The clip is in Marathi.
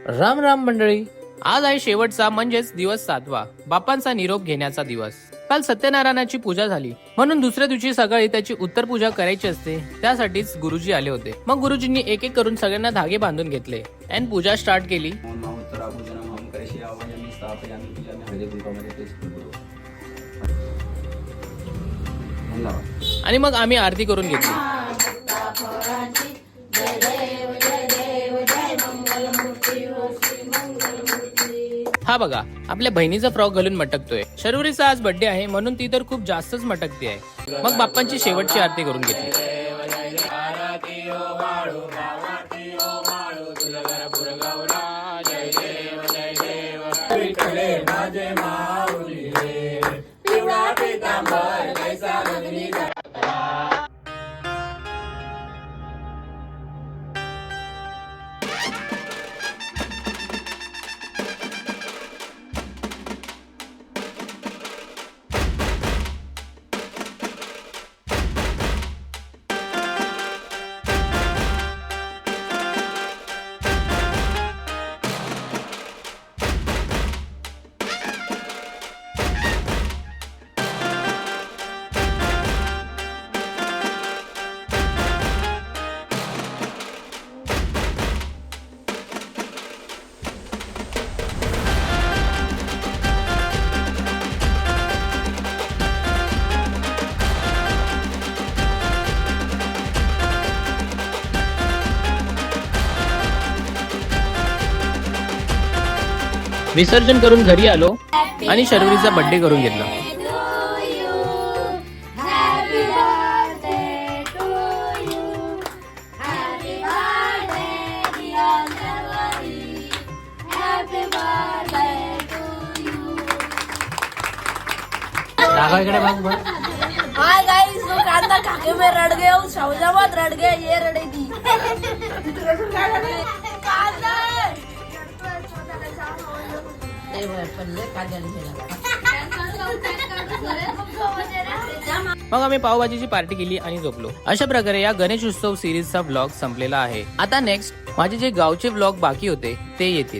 राम राम मंडळी, आज आहे शेवटचा म्हणजेच दिवस 7वा, बाप्पांचा निरोप घेण्याचा दिवस। काल सत्यनारायणाची पूजा झाली, म्हणून दुसऱ्या दिवशी सकाळी त्याची उत्तर पूजा करायची असते। त्यासाठीच गुरुजी आले होते। मग गुरुजींनी एक एक करून सगळ्यांना धागे बांधून घेतले आणि पूजा स्टार्ट केली। आणि मग आम्ही आरती करून घेतली। हा बघा, आपल्या बहिणीचा फ्रॉक घालून मटकतोय। शर्वरीचा आज बर्थडे आहे, म्हणून ती तर खूप जास्तच मटकती आहे। मग बाप्पांची शेवटची आरती करून घेतली। विसर्जन करून घरी आलो आणि शर्वरीचा बर्थडे करून घेतला। हाय गाइस, वो कांदा खाके में रड़ गया हूँ, शाहजहाबाद रड़ गया, ये रड़ेगी। मग आम्ही पावभाजीची पार्टी केली आणि झोपलो। अशा प्रकारे या गणेश उत्सव सिरीजचा व्लॉग संपलेला आहे। आता नेक्स्ट माझे जे गावचे व्लॉग बाकी होते ते येतील।